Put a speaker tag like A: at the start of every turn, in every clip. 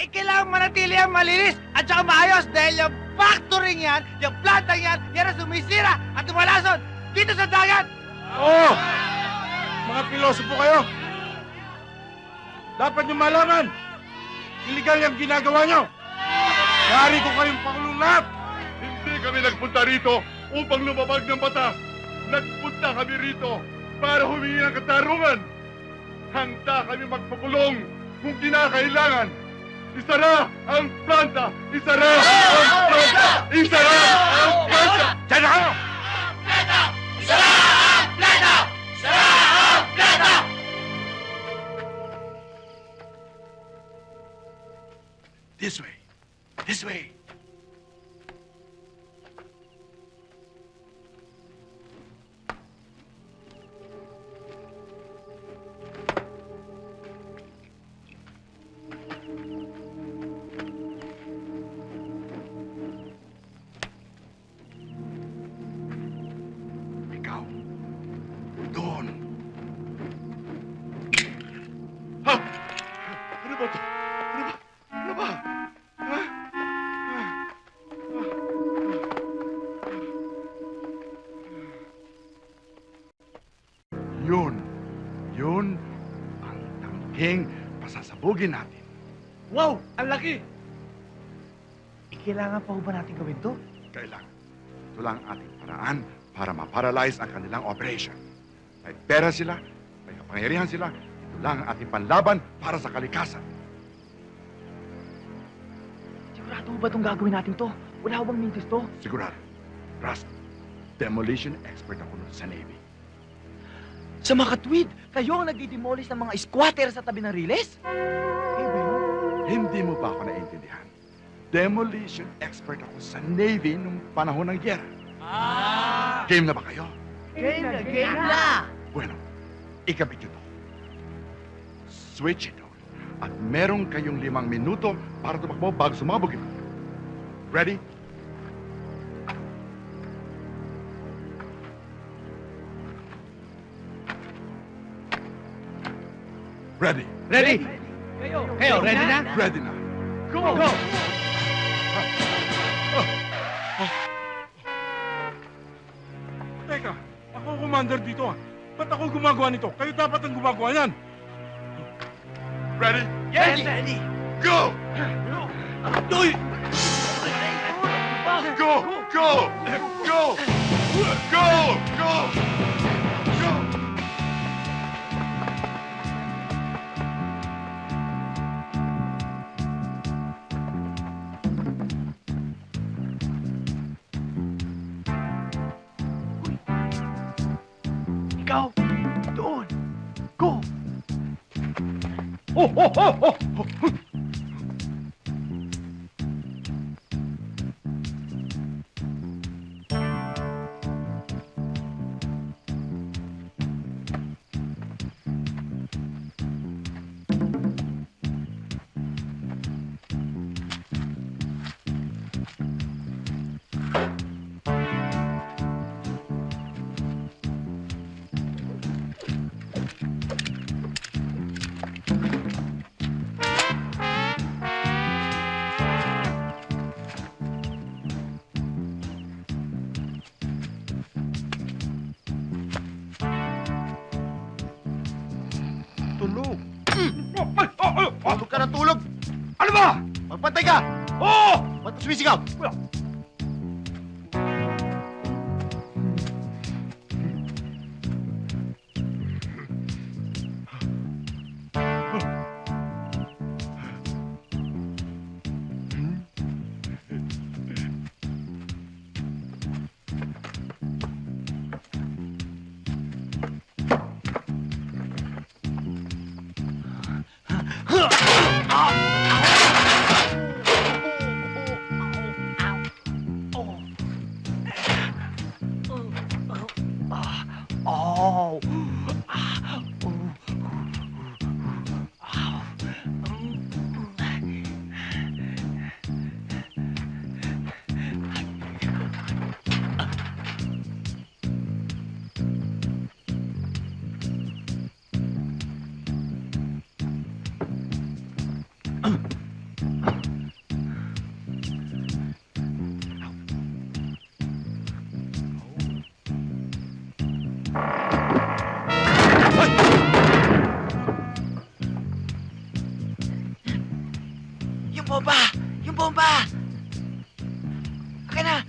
A: kailangan manatili ang malinis at saka maayos dahil yung factory yan, yung planta yan, yan ang sumisira at tumalason dito sa dagat!
B: Oo! Mga pilosopo kayo! Dapat nyo malaman! Illegal yung ginagawa nyo! Yari ko kayong pakulong lahat!
C: Hindi kami nagpunta rito upang lumabag ng batas. Nagpunta kami rito para humingi ng katarungan. Handa kami magpakulong kung kinakailangan. Isara ang planta! Isara ang planta! Isara ang planta!
B: Diyan na kayo!
A: Isara ang planta! Isara ang planta!
C: This way! This way! Ikaw, doon. Ha? Ano ba ito? Ano ba? Ano ba? Ha? Yun ang tangking pasasabugin natin.
A: Wow! Ang laki! Kailangan pa ba natin gawin to?
C: Kailangan. Ito lang ang ating paraan para ma-paralyze ang kanilang operation. May pera sila, may kapangyarihan sila, ito lang ang ating panlaban para sa kalikasan.
A: Sigurado ba itong gagawin natin to? Wala bang mintis to?
C: Sigurado. Rust, demolition expert ako nun sa Navy.
A: Sa makatwid, kayo ang nagdidemolish ng mga squatter sa tabi ng riles?
C: Hindi mo pa ako naiintindihan. Demolition expert ako sa Navy nung panahon ng gyera. Game na ba kayo?
A: Game na!
C: Bueno, ikabit ito. Switch ito. At meron kayong 5 minuto para tumakbo bago sumabog ito. Ready? Ready?
A: Ready? Kayo, ready na?
C: Ready na.
A: Go! Go!
B: Teka, ako ang commander dito ah. Ba't ako gumagawa nito? Kayo dapat ang gumagawa yan.
C: Ready?
A: Yes! Ready!
C: Go!
A: Uy!
C: Go! Go! Go! Go! Go! Go!
A: Ikaw! Doon! Go!
B: Oh, oh, oh, oh!
C: Tulog.
B: Tulog ka na tulog!
C: Ano ba?
B: Magpantay ka!
C: Oo!
B: Ba't ka sumisigaw?
A: bomba! Yung bomba! Akin na!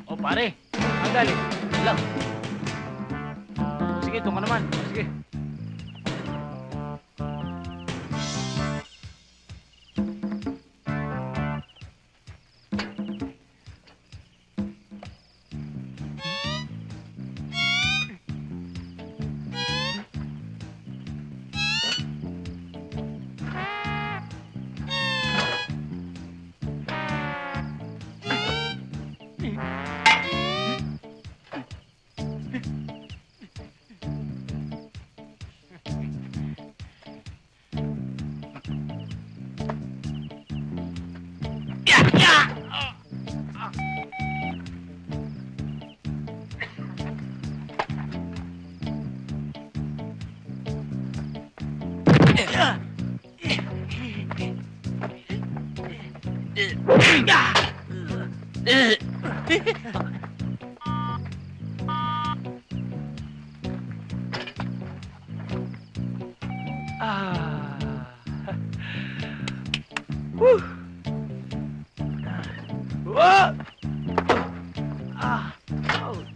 D: O pare, sandali. Lang. Sige, doon ka naman. Sige.
A: Woo! Whoa! Ouch!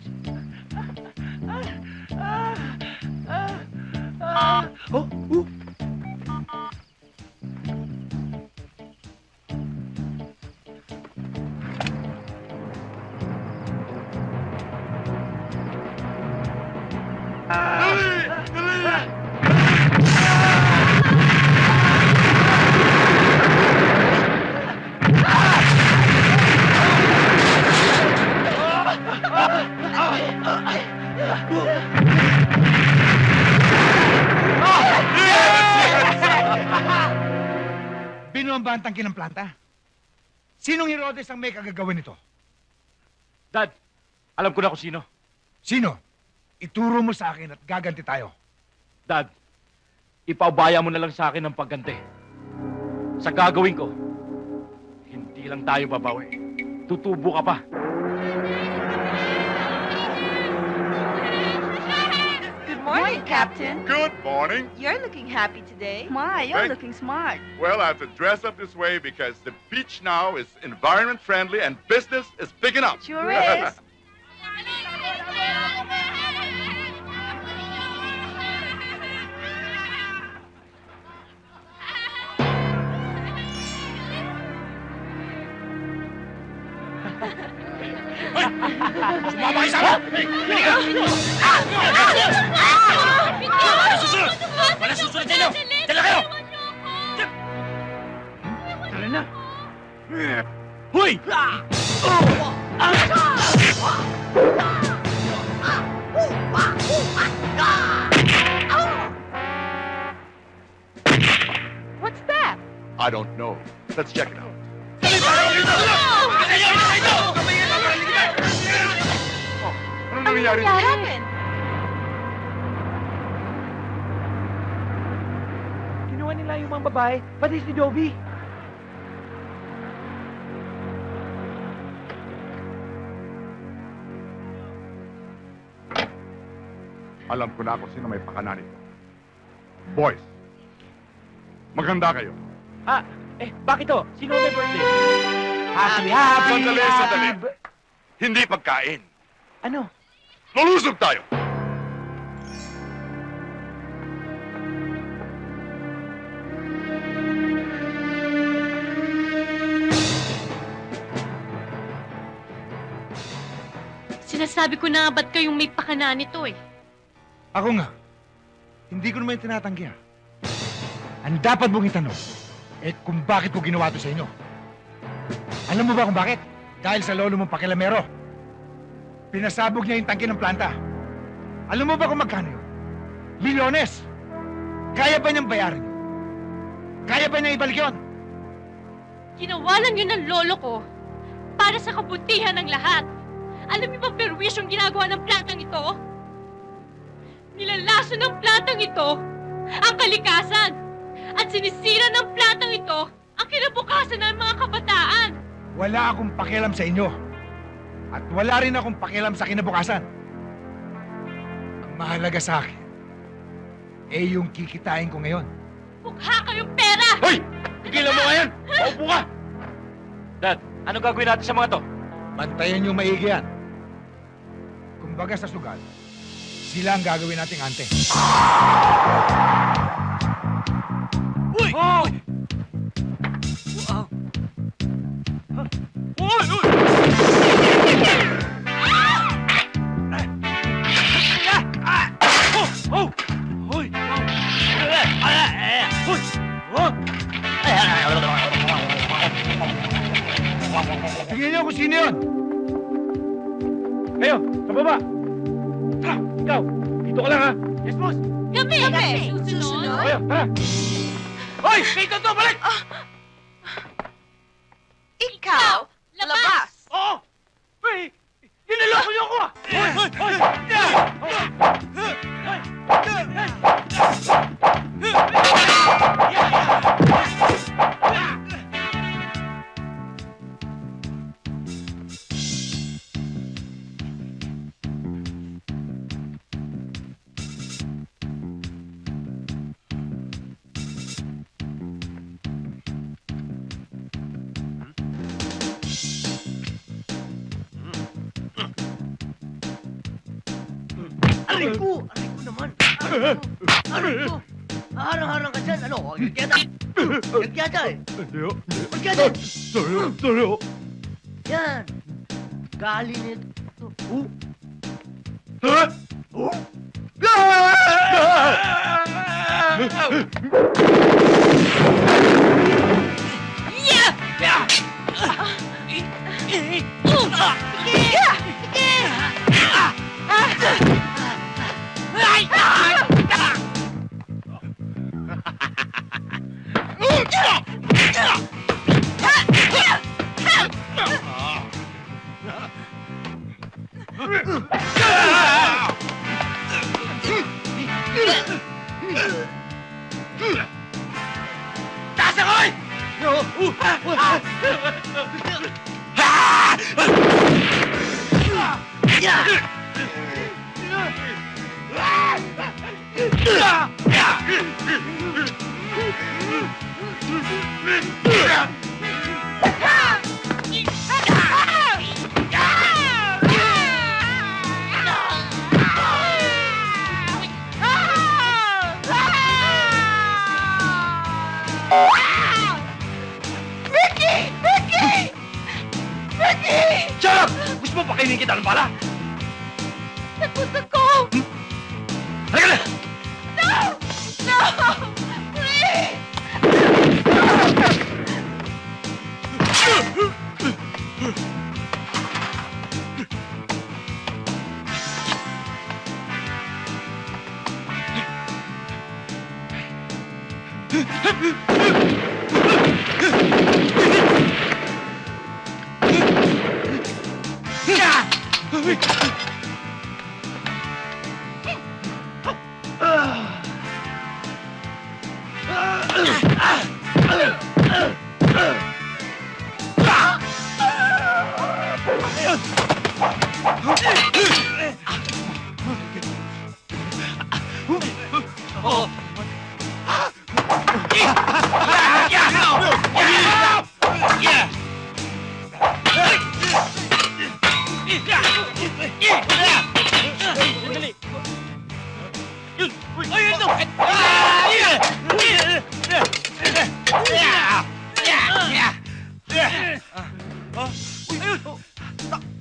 A: Oh! Ooh!
B: Binuamba ang tangke ng planta. Sinong Herodes ang may kagagawin nito?
D: Dad, alam ko na kung sino.
B: Sino? Ituro mo sa akin at gaganti tayo.
D: Dad, ipaubaya mo na lang sa akin ang pagganti. Sa gagawin ko, hindi lang tayo babawi. Tutubo ka pa.
E: Good morning, Captain.
C: Good morning.
E: You're looking happy today.
F: My, you're
C: Thank-
F: looking smart.
C: Well, I have to dress up this way because the beach now is environment friendly and business is picking up.
F: Sure is.
B: Sumama kayo sa akin! Susunod! Wala susunod sa inyo! Dala kayo! Tara na! Hoy!
E: What's that?
C: I don't know. Let's check it out. Ano nangyayari?
E: What happened?
A: Kinuha nila yung mga babae, pati si Dobby.
C: Alam ko na kung sino may pakana nito. Boys, maganda kayo.
D: Bakit to? Sino may birthday?
A: Happy,
C: Sandali, sandali. Hindi pagkain.
A: Ano?
C: Lulusog tayo!
F: Sinasabi ko na ba't kayong may pakana nito eh.
B: Ako nga. Hindi ko naman yung tinatanggi, ha? Ang dapat mong itanong, kung bakit ko ginawa to sa inyo. Alam mo ba kung bakit? Dahil sa lolo mong pakilamero. Pinasabog niya yung tangke ng planta. Alam mo ba kung magkano yun? Milyones! Kaya ba niyang bayaran yun? Kaya ba niyang ibalik yun?
F: Ginawa lang yun ng lolo ko para sa kabutihan ng lahat. Alam niyo ba perwis yung ginagawa ng plantang ito? Nilalaso ng plantang ito ang kalikasan at sinisira ng plantang ito ang kinabukasan ng mga kabataan.
B: Wala akong pakialam sa inyo. At wala rin akong pakialam sa kinabukasan. Ang mahalaga sa akin, yung kikitain ko ngayon.
F: Mukha kayong pera!
D: Hoy! Tigilan mo ngayon! Paupo ka! Dad, ano gagawin natin sa mga to?
B: Bantayan yung maigi yan. Kumbaga sa sugal, sila ang gagawin nating ante.
A: Uy! Oh! Uy! Uy!
B: Tingnan niyo kung sino yun!
D: Kayo, sa baba! Tara, ikaw! Dito ka lang, ha?
A: Yes, boss!
F: Kami! Susunod?
D: Kayo, tara!
A: Hoy! May to! Balik!
E: Ikaw, labas!
A: Oo! Hey! Ninaloko niyo ako, ah! Hoy! Hoy! Hoy!
G: Aray ko! Aray ko naman! Aray ko! Aray ko! Harang-harang ka dyan! Ano? Nagyada! Nagyada eh! Magyada! Yan! Gali nito!
D: Shut up! Gusto mo pakainin kita ng bala?
F: Napunta ko!
D: Halika na!
F: No! Please!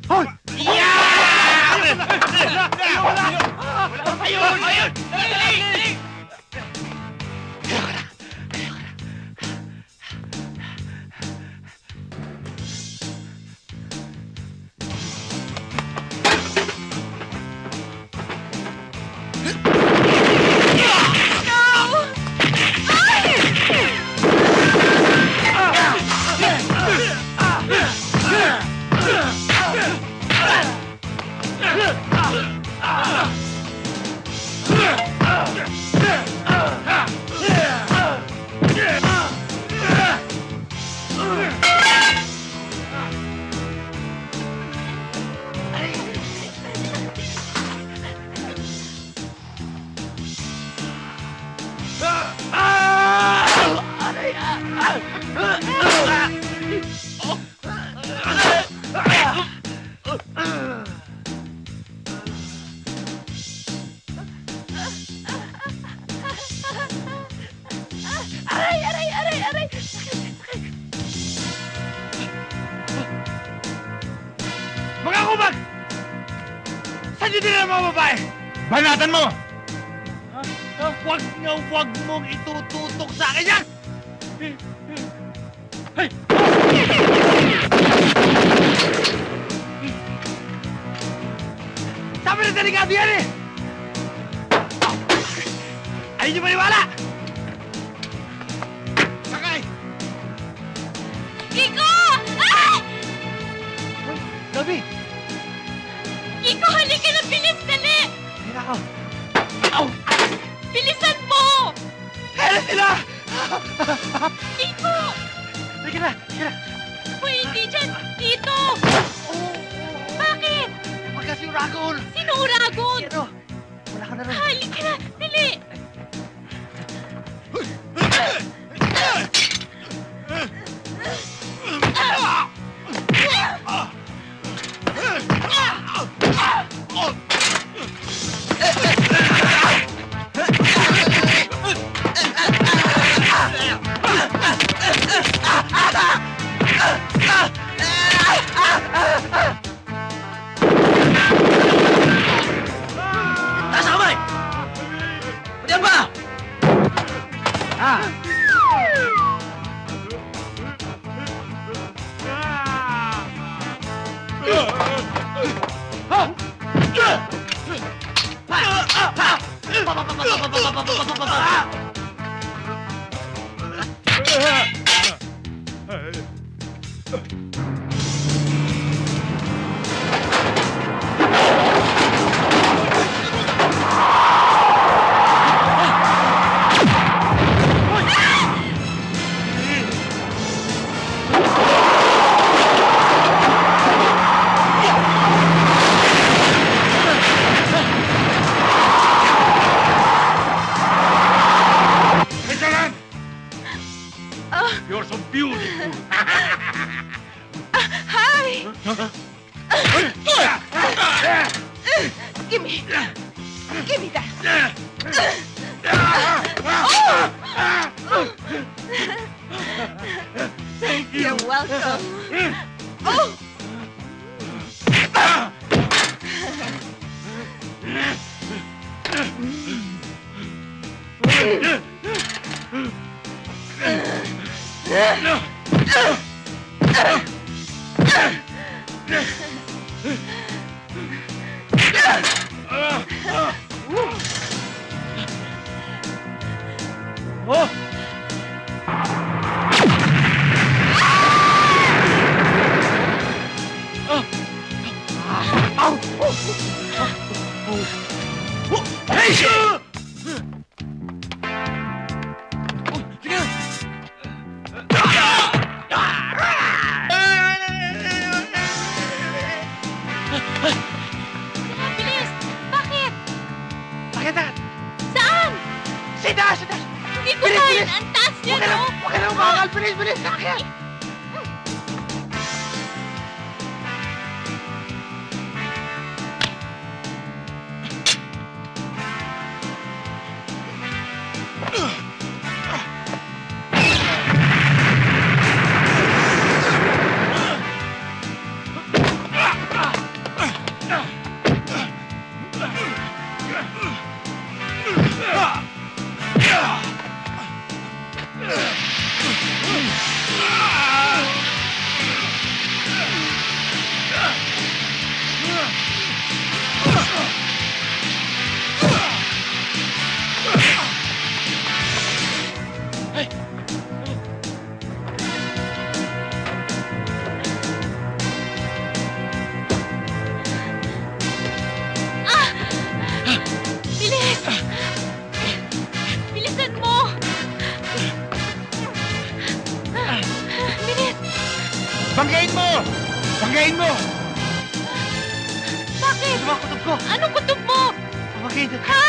A: Hoy! Wala! Ayun! Ayun! Dali!
E: Aray!
A: Mga kumag! Saan nyo dinala mga babae?
B: Banatan mo!
A: Huwag na huwag mong itututok sa akin yan! Sabi na delikado yan eh! Ayaw nyo maniwala! Sakay!
F: Kiko! Ay!
A: Gabi!
F: Kiko, halika na! Bilis! Dali!
A: Ayun ako!
F: Bilisan mo!
A: Kaya sila!
F: Kiko!
A: Sige na!
F: Uy, hindi dyan! Dito! Bakit?
A: Pagkas yung ragol!
F: Sino uragon?
A: Ano? Wala ka na rin.
F: Halika na! Dali!
G: Taas ang kamay! Padiyan ba?
D: You're so beautiful!
E: Hi! Give me that! Thank you! You're welcome! Oh!
F: Bilis! Bakit?
A: Bakit na?
F: Saan?
A: Sida!
F: Hindi ko
A: Bilis,
F: kaya!
A: bilis!
F: Ang taas niya,
A: Huwag ka na!
F: no?
A: Huwag ka na umakal! Bilis! Sakyan! Pamagayin mo!
F: Bakit?
A: Ano ba ang kutob ko?
F: Anong kutob mo?
A: Pamagayin na.
F: Ha?